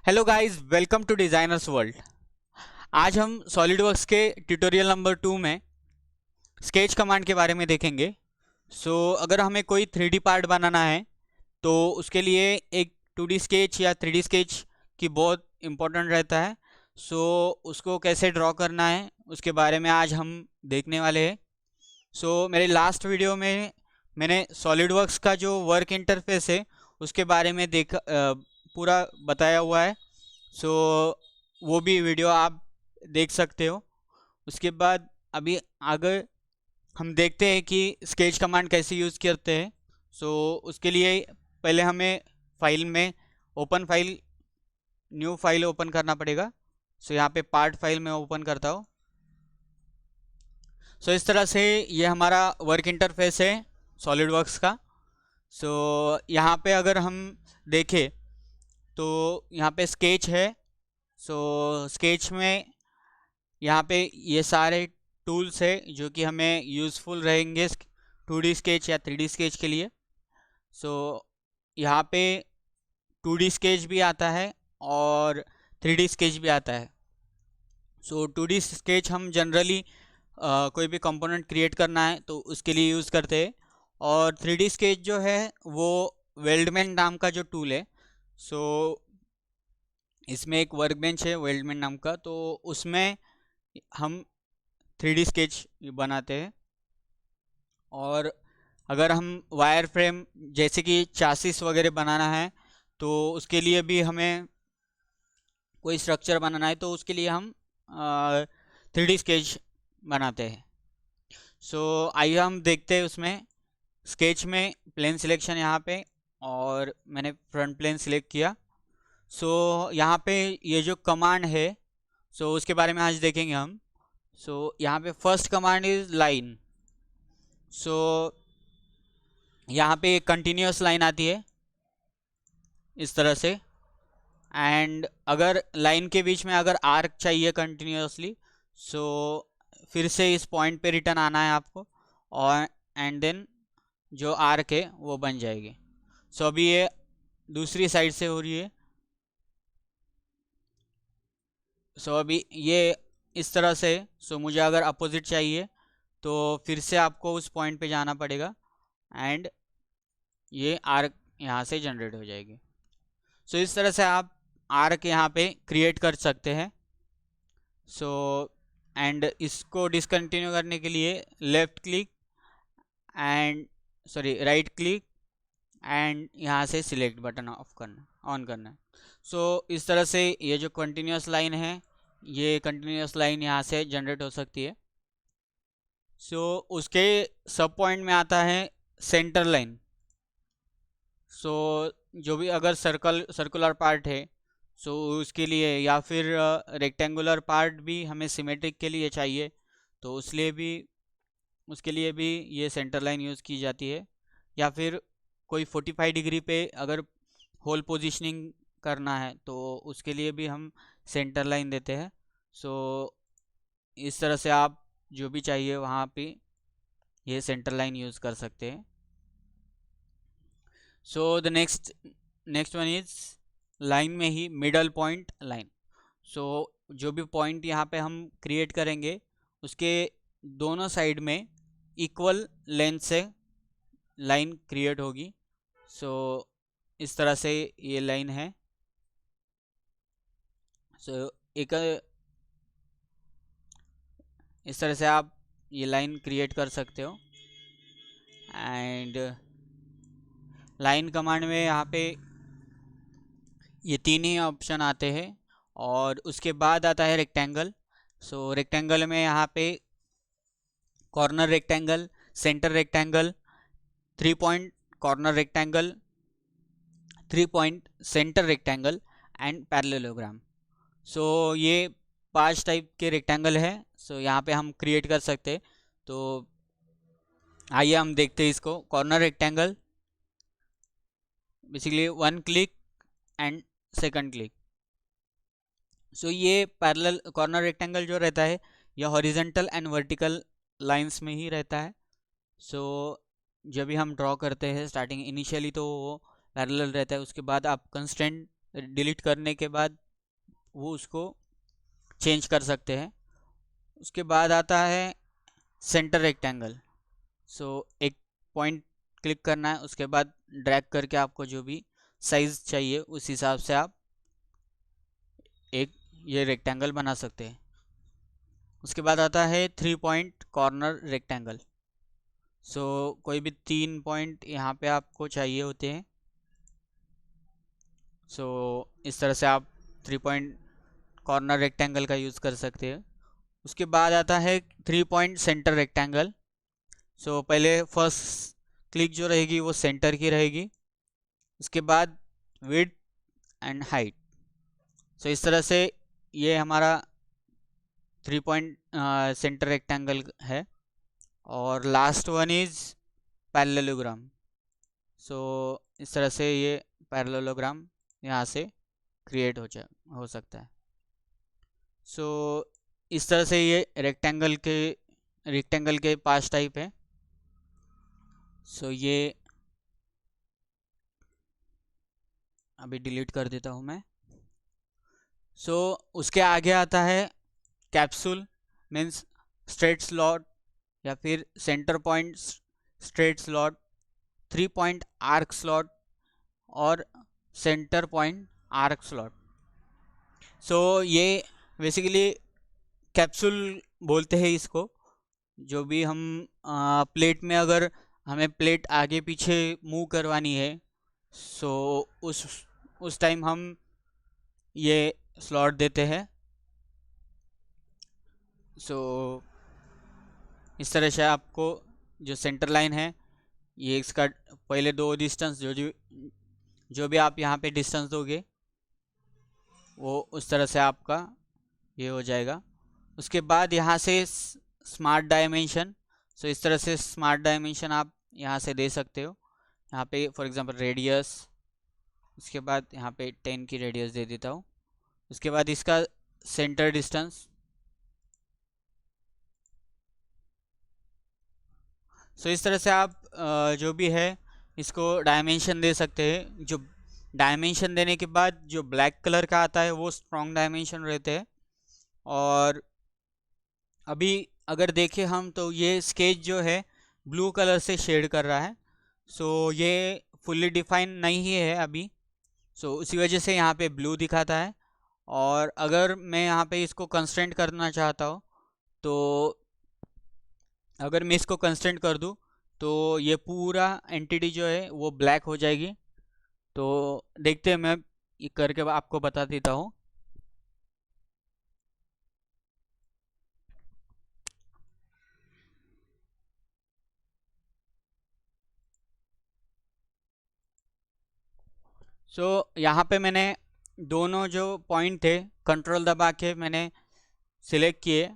Hello guys, welcome to designers world. आज हम SolidWorks के ट्यूटोरियल नंबर 2 में स्केच कमांड के बारे में देखेंगे। अगर हमें कोई 3D पार्ट बनाना है तो उसके लिए एक 2D स्केच या 3D स्केच की बहुत इम्पोर्टेंट रहता है। उसको कैसे ड्रॉ करना है उसके बारे में आज हम देखने वाले हैं। मेरे लास्ट वीडियो में मैंने सॉलिडवर्क्स का जो वर्क इंटरफेस है उसके बारे में पूरा बताया हुआ है। सो वो भी वीडियो आप देख सकते हो। उसके बाद अभी आगे हम देखते हैं कि स्केच कमांड कैसे यूज़ करते हैं। उसके लिए पहले हमें फाइल में open file new file open करना पड़ेगा। यहाँ पे पार्ट फाइल में ओपन करता हूँ। इस तरह से ये हमारा वर्क इंटरफेस है सॉलिडवर्क्स का। यहाँ पे अगर हम देखें तो यहाँ पे स्केच है। स्केच में यहाँ पे ये सारे टूल्स है जो कि हमें यूज़फुल रहेंगे 2D स्केच या 3D स्केच के लिए। यहाँ पे 2D स्केच भी आता है और 3D स्केच भी आता है। 2D स्केच हम जनरली कोई भी कंपोनेंट क्रिएट करना है तो उसके लिए यूज़ करते हैं, और 3D स्केच जो है वो वेल्डमैन नाम का जो टूल है। इसमें एक वर्कबेंच है वेल्डमैन नाम का, तो उसमें हम 3D स्केच बनाते हैं। और अगर हम वायर फ्रेम जैसे कि चासिस वगैरह बनाना है तो उसके लिए भी हमें कोई स्ट्रक्चर बनाना है तो उसके लिए हम 3D स्केच बनाते हैं। आइए हम देखते हैं उसमें। स्केच में प्लेन सिलेक्शन यहाँ पे, और मैंने फ्रंट प्लेन सिलेक्ट किया। यहाँ पे ये जो कमांड है उसके बारे में आज देखेंगे हम। यहाँ पे फर्स्ट कमांड इज लाइन। यहाँ पे एक कंटिन्यूस लाइन आती है इस तरह से, एंड अगर लाइन के बीच में अगर आर्क चाहिए कंटिन्यूसली, फिर से इस पॉइंट पे रिटर्न आना है आपको, और एंड देन जो आर्क है वो बन जाएगी। अभी ये दूसरी साइड से हो रही है। अभी ये इस तरह से। मुझे अगर अपोजिट चाहिए तो फिर से आपको उस पॉइंट पे जाना पड़ेगा, एंड ये आर्क यहाँ से जनरेट हो जाएगी। इस तरह से आप आर्क यहाँ पे क्रिएट कर सकते हैं। एंड इसको डिसकंटिन्यू करने के लिए left click and right click and यहाँ से सिलेक्ट बटन ऑन करना। इस तरह से ये जो कंटिन्यूस लाइन है, ये कंटिन्यूस लाइन यहाँ से जनरेट हो सकती है। उसके सब पॉइंट में आता है सेंटर लाइन। जो भी अगर सर्कुलर पार्ट है उसके लिए, या फिर रेक्टेंगुलर पार्ट भी हमें सिमेट्रिक के लिए चाहिए तो उसके लिए भी ये सेंटर लाइन यूज़ की जाती है। या फिर कोई 45 डिग्री पे अगर होल पोजीशनिंग करना है तो उसके लिए भी हम सेंटर लाइन देते हैं। इस तरह से आप जो भी चाहिए वहाँ पे ये सेंटर लाइन यूज़ कर सकते हैं। The next one is line में ही मिडल पॉइंट लाइन। जो भी पॉइंट यहाँ पे हम क्रिएट करेंगे उसके दोनों साइड में इक्वल लेंथ से लाइन क्रिएट होगी। इस तरह से ये लाइन है। एक इस तरह से आप ये लाइन क्रिएट कर सकते हो। एंड लाइन कमांड में यहाँ पे ये तीन ही ऑप्शन आते हैं, और उसके बाद आता है रेक्टेंगल। रेक्टेंगल में यहाँ पे corner rectangle, centre rectangle, 3 point corner rectangle, 3 point centre rectangle and parallelogram. ये 5 टाइप के रेक्टेंगल है। यहाँ पे हम क्रिएट कर सकते हैं। तो आइए हम देखते हैं इसको। Corner rectangle basically 1 click and second click. ये पैरेलल कॉर्नर रेक्टेंगल जो रहता है यह हॉरिजॉन्टल एंड वर्टिकल लाइंस में ही रहता है। जब भी हम ड्रॉ करते हैं स्टार्टिंग इनिशियली तो वो पैरेलल रहता है, उसके बाद आप कंस्ट्रेंट डिलीट करने के बाद वो उसको चेंज कर सकते हैं। उसके बाद आता है सेंटर रेक्टेंगल। सो एक पॉइंट क्लिक करना है, उसके बाद ड्रैग करके आपको जो भी साइज़ चाहिए उस हिसाब से आप एक ये रेक्टेंगल बना सकते हैं। उसके बाद आता है 3 पॉइंट कॉर्नर रेक्टेंगल। सो कोई भी 3 पॉइंट यहाँ पे आपको चाहिए होते हैं। सो इस तरह से आप 3 पॉइंट कॉर्नर रेक्टेंगल का यूज़ कर सकते हैं। उसके बाद आता है 3 पॉइंट सेंटर रेक्टेंगल। सो पहले फर्स्ट क्लिक जो रहेगी वो सेंटर की रहेगी, उसके बाद विड्थ एंड हाइट। सो इस तरह से ये हमारा 3 पॉइंट सेंटर रेक्टेंगल है। और लास्ट वन इज़ पैरेललोग्राम। सो इस तरह से ये पैरेललोग्राम यहाँ से क्रिएट हो सकता है। सो इस तरह से ये रेक्टेंगल के 5 टाइप हैं। सो ये अभी डिलीट कर देता हूँ मैं। सो उसके आगे आता है कैप्सूल, मीन्स स्ट्रेट स्लॉट या फिर centre point straight slot, 3 point arc slot और centre point arc slot. So ये बेसिकली कैप्सूल बोलते हैं इसको। जो भी हम प्लेट में अगर हमें प्लेट आगे पीछे मूव करवानी है, सो उस टाइम हम ये स्लॉट देते हैं। सो इस तरह से आपको जो सेंटर लाइन है, ये इसका पहले 2 डिस्टेंस जो भी आप यहाँ पे डिस्टेंस दोगे वो उस तरह से आपका ये हो जाएगा। उसके बाद यहाँ से स्मार्ट डायमेंशन। सो इस तरह से स्मार्ट डायमेंशन आप यहाँ से दे सकते हो। यहाँ पे फॉर एग्जांपल रेडियस, उसके बाद यहाँ पे 10 की रेडियस दे देता हूँ। उसके बाद इसका सेंटर डिस्टेंस। सो इस तरह से आप जो भी है इसको डायमेंशन दे सकते हैं। जो डायमेंशन देने के बाद जो ब्लैक कलर का आता है वो स्ट्रॉन्ग डायमेंशन रहते हैं। और अभी अगर देखें हम तो ये स्केच जो है ब्लू कलर से शेड कर रहा है। सो ये फुल्ली डिफाइन नहीं है अभी, सो उसी वजह से यहाँ पे ब्लू दिखाता है। और अगर मैं यहाँ पे इसको कंस्ट्रेंट करना चाहता हूँ तो अगर मैं इसको कंस्ट्रेंट कर दूँ तो ये पूरा एंटिटी जो है वो ब्लैक हो जाएगी। तो देखते हैं, मैं ये करके आपको बता देता हूँ। सो यहाँ पे मैंने दोनों जो पॉइंट थे कंट्रोल दबा के मैंने सिलेक्ट किए।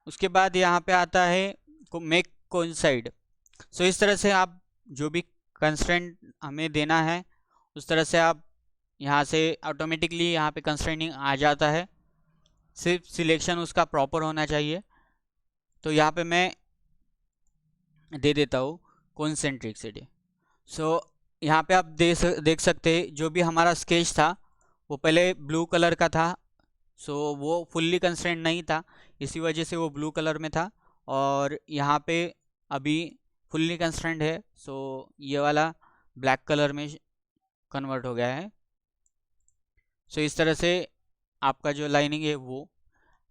उसके बाद यहाँ पे आता है मेक कोइंसाइड। सो इस तरह से आप जो भी कंस्ट्रेंट हमें देना है उस तरह से आप यहाँ से ऑटोमेटिकली यहाँ पे कंस्ट्रेंटिंग आ जाता है। सिर्फ सिलेक्शन उसका प्रॉपर होना चाहिए। तो यहाँ पे मैं दे देता हूँ कॉन्सेंट्रिसिटी। सो यहाँ पे आप देख सकते हैं जो भी हमारा स्केच था वो पहले ब्लू कलर का था। सो वो फुल्ली कंस्ट्रेंट नहीं था, इसी वजह से वो ब्लू कलर में था। और यहाँ पे अभी फुल्ली कंस्ट्रेंट है, सो ये वाला ब्लैक कलर में कन्वर्ट हो गया है। सो इस तरह से आपका जो लाइनिंग है वो।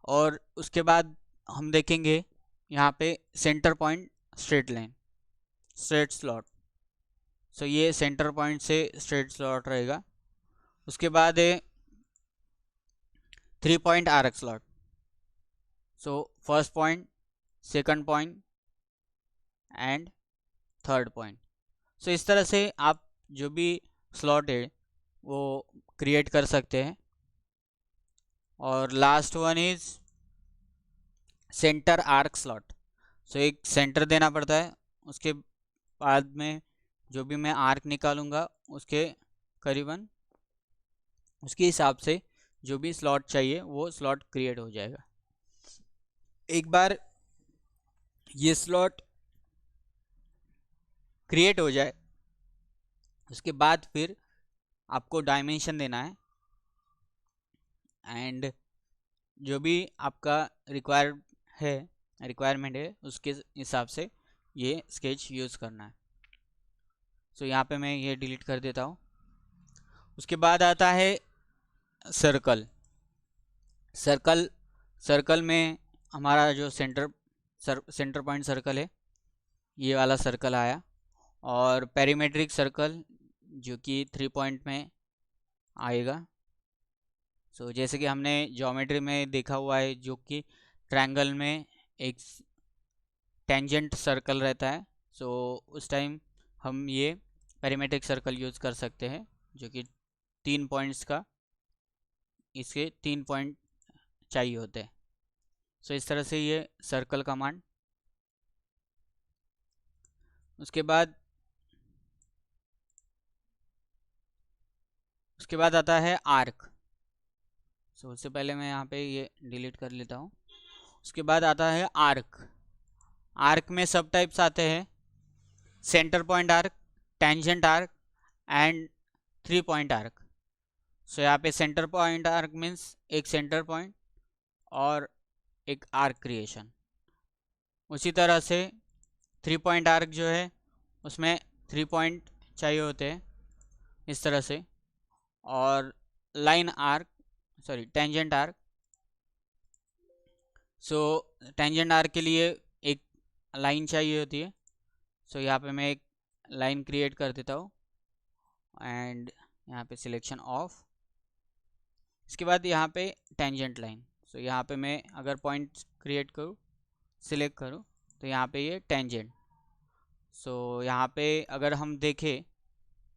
और उसके बाद हम देखेंगे यहाँ पे centre point straight line, straight slot. So ये सेंटर पॉइंट से स्ट्रेट स्लॉट रहेगा। उसके बाद है 3 point arc slot. So first point, second point and third point. So इस तरह से आप जो भी स्लॉट है वो क्रिएट कर सकते हैं। और last one is centre arc slot. So एक सेंटर देना पड़ता है, उसके बाद में जो भी मैं आर्क निकालूंगा उसके करीबन उसके हिसाब से जो भी स्लॉट चाहिए वो स्लॉट क्रिएट हो जाएगा। एक बार ये स्लॉट क्रिएट हो जाए उसके बाद फिर आपको डायमेंशन देना है। एंड जो भी आपका रिक्वायरमेंट है उसके हिसाब से ये स्केच यूज़ करना है। सो यहाँ पे मैं ये डिलीट कर देता हूँ। उसके बाद आता है सर्कल। सर्कल में हमारा जो सेंटर पॉइंट सर्कल है, ये वाला सर्कल आया। और पेरीमेट्रिक सर्कल जो कि 3 पॉइंट में आएगा। सो जैसे कि हमने ज्योमेट्री में देखा हुआ है, जो कि ट्रायंगल में एक टेंजेंट सर्कल रहता है। सो उस टाइम हम ये पेरीमेट्रिक सर्कल यूज़ कर सकते हैं, जो कि 3 पॉइंट्स का, इसके 3 पॉइंट चाहिए होते हैं। सो इस तरह से ये सर्कल कमांड। उसके बाद आता है आर्क। सो उससे पहले मैं यहाँ पे ये डिलीट कर लेता हूँ। उसके बाद आता है आर्क। आर्क में सब टाइप्स आते हैं, centre point arc, tangent arc and 3 point arc. So यहाँ पे सेंटर पॉइंट आर्क मीन्स एक सेंटर पॉइंट और एक आर्क क्रिएशन। उसी तरह से 3 पॉइंट आर्क जो है उसमें 3 पॉइंट चाहिए होते हैं इस तरह से। और tangent arc. So tangent arc के लिए एक लाइन चाहिए होती है। सो यहाँ पे मैं एक लाइन क्रिएट कर देता हूँ एंड यहाँ पे सिलेक्शन ऑफ। इसके बाद यहाँ पे टेंजेंट लाइन। सो यहाँ पे मैं अगर पॉइंट क्रिएट करूँ, सिलेक्ट करूँ, तो यहाँ पे ये टेंजेंट। सो यहाँ पे अगर हम देखें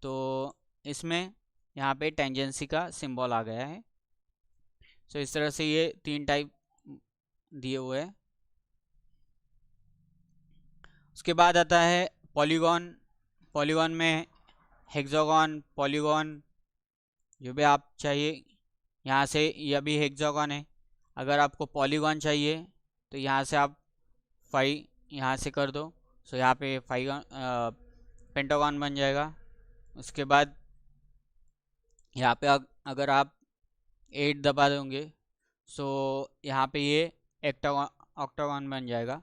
तो इसमें यहाँ पे टेंजेंसी का सिंबल आ गया है। सो इस तरह से ये 3 टाइप दिए हुए हैं। उसके बाद आता है पॉलीगॉन। पॉलीगॉन में हेक्सागोन, पॉलीगॉन, जो भी आप चाहिए। यहाँ से यह भी हेक्सागोन है। अगर आपको पॉलीगॉन चाहिए तो यहाँ से आप 5 यहाँ से कर दो। सो यहाँ पे 5 पेंटागॉन बन जाएगा। उसके बाद यहाँ पे अगर आप 8 दबा दोगे सो यहाँ पे ये ऑक्टागॉन बन जाएगा।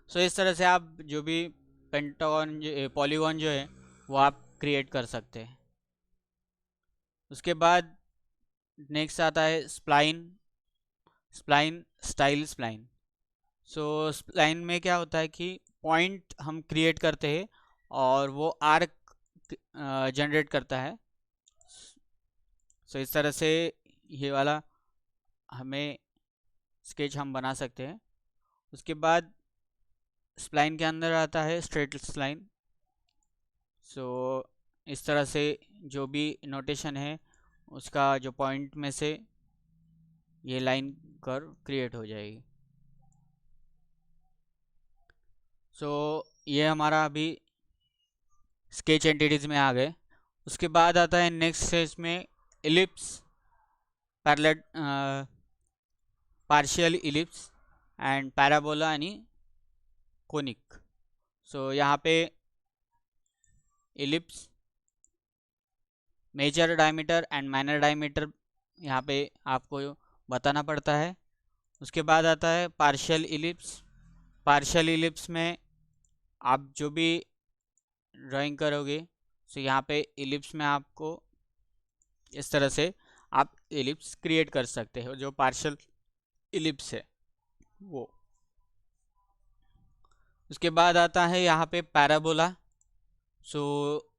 सो इस तरह से आप जो भी पॉलीगॉन जो है वो आप क्रिएट कर सकते हैं। उसके बाद नेक्स्ट आता है स्प्लाइन स्टाइल स्प्लाइन। सो स्प्लाइन में क्या होता है कि पॉइंट हम क्रिएट करते हैं और वो आर्क जनरेट करता है। सो इस तरह से ये वाला हमें स्केच हम बना सकते हैं। उसके बाद स्प्लाइन के अंदर आता है स्ट्रेट लाइन। सो इस तरह से जो भी नोटेशन है उसका जो पॉइंट में से ये लाइन कर्व क्रिएट हो जाएगी। सो ये हमारा अभी स्केच एंटिटीज में आ गए। उसके बाद आता है नेक्स्ट स्टेज में ellipse, parallel, partial ellipse and parabola यानी कोनिक। सो यहाँ पे ellipse, major diameter and minor diameter यहाँ पे आपको बताना पड़ता है। उसके बाद आता है पार्शियल इलिप्स। पार्शियल इलिप्स में आप जो भी ड्राइंग करोगे सो यहाँ पे इलिप्स में आपको इस तरह से आप इलिप्स क्रिएट कर सकते हो, जो पार्शियल इलिप्स है वो। उसके बाद आता है यहाँ पे पैराबोला। सो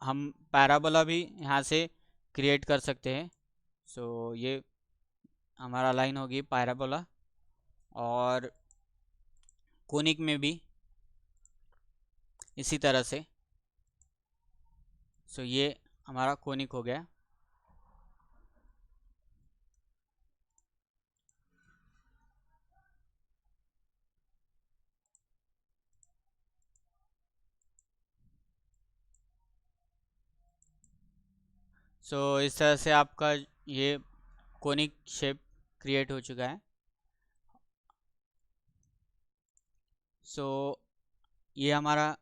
हम पैराबोला भी यहाँ से क्रिएट कर सकते हैं। सो ये हमारा लाइन होगी पैराबोला। और कोनिक में भी इसी तरह से। सो ये हमारा कोनिक हो गया। सो इस तरह से आपका ये कोनिक शेप क्रिएट हो चुका है। सो ये हमारा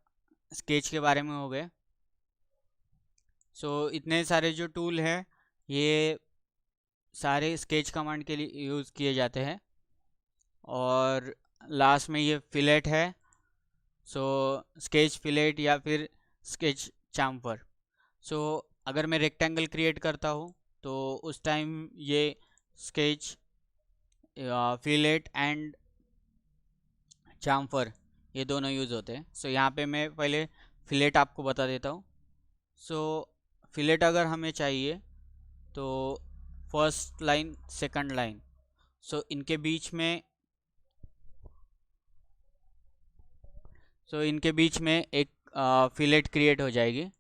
स्केच के बारे में हो गए। सो इतने सारे जो टूल हैं ये सारे स्केच कमांड के लिए यूज़ किए जाते हैं। और लास्ट में ये फिलेट है, सो स्केच फिलेट या फिर स्केच चाम्फर। सो अगर मैं रेक्टेंगल क्रिएट करता हूँ तो उस टाइम ये स्केच फिलेट एंड चाम्फर ये दोनों यूज़ होते हैं। सो यहाँ पे मैं पहले फिलेट आपको बता देता हूँ। सो फिलेट अगर हमें चाहिए तो फर्स्ट लाइन सेकंड लाइन, सो इनके बीच में एक फिलेट क्रिएट हो जाएगी।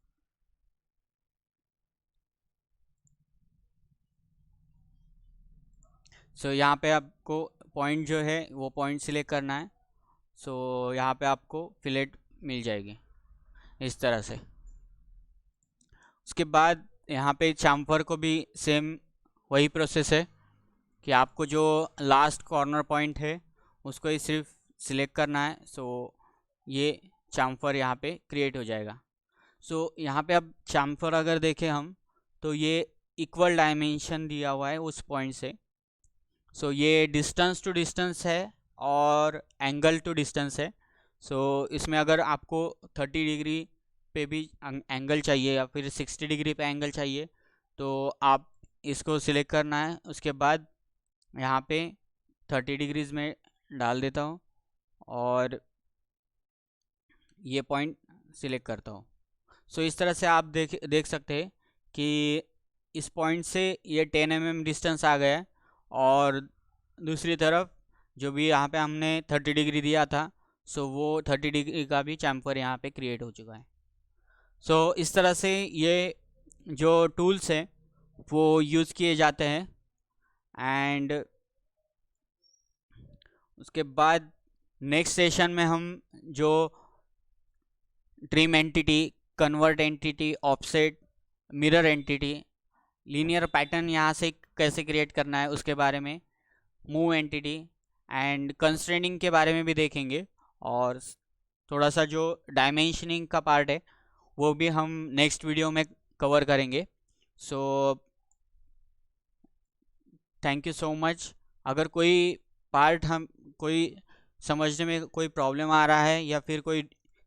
सो यहाँ पे आपको पॉइंट जो है वो पॉइंट सिलेक्ट करना है। सो यहाँ पे आपको फिलेट मिल जाएगी इस तरह से। उसके बाद यहाँ पे चाम्फर को भी सेम वही प्रोसेस है कि आपको जो लास्ट कॉर्नर पॉइंट है उसको ही सिर्फ सिलेक्ट करना है। सो ये चाम्फर यहाँ पे क्रिएट हो जाएगा। सो यहाँ पे अब चाम्फर अगर देखें हम तो ये इक्वल डायमेंशन दिया हुआ है उस पॉइंट से। सो ये डिस्टेंस टू डिस्टेंस है और एंगल टू डिस्टेंस है। सो इसमें अगर आपको 30 डिग्री पे भी एंगल चाहिए या फिर 60 डिग्री पे एंगल चाहिए तो आप इसको सिलेक्ट करना है। उसके बाद यहाँ पे 30 डिग्रीज में डाल देता हूँ और ये पॉइंट सिलेक्ट करता हूँ। सो इस तरह से आप देख सकते हैं कि इस पॉइंट से ये 10 mm डिस्टेंस आ गया है और दूसरी तरफ जो भी यहाँ पे हमने 30 डिग्री दिया था सो वो 30 डिग्री का भी चैम्फर यहाँ पे क्रिएट हो चुका है। सो इस तरह से ये जो टूल्स हैं वो यूज़ किए जाते हैं। एंड उसके बाद नेक्स्ट सेशन में हम जो trim entity, convert entity, offset, mirror entity, linear pattern यहाँ से कैसे क्रिएट करना है उसके बारे में, मूव एंटिटी एंड कंस्ट्रेनिंग के बारे में भी देखेंगे। और थोड़ा सा जो डायमेंशनिंग का पार्ट है वो भी हम नेक्स्ट वीडियो में कवर करेंगे। So thank you so much. अगर कोई समझने में कोई प्रॉब्लम आ रहा है या फिर कोई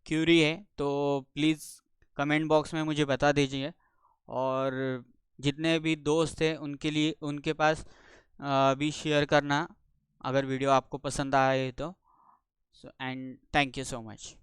क्यूरी है तो प्लीज़ कमेंट बॉक्स में मुझे बता दीजिए। और जितने भी दोस्त हैं उनके लिए उनके पास भी शेयर करना अगर वीडियो आपको पसंद आए तो। And thank you so much.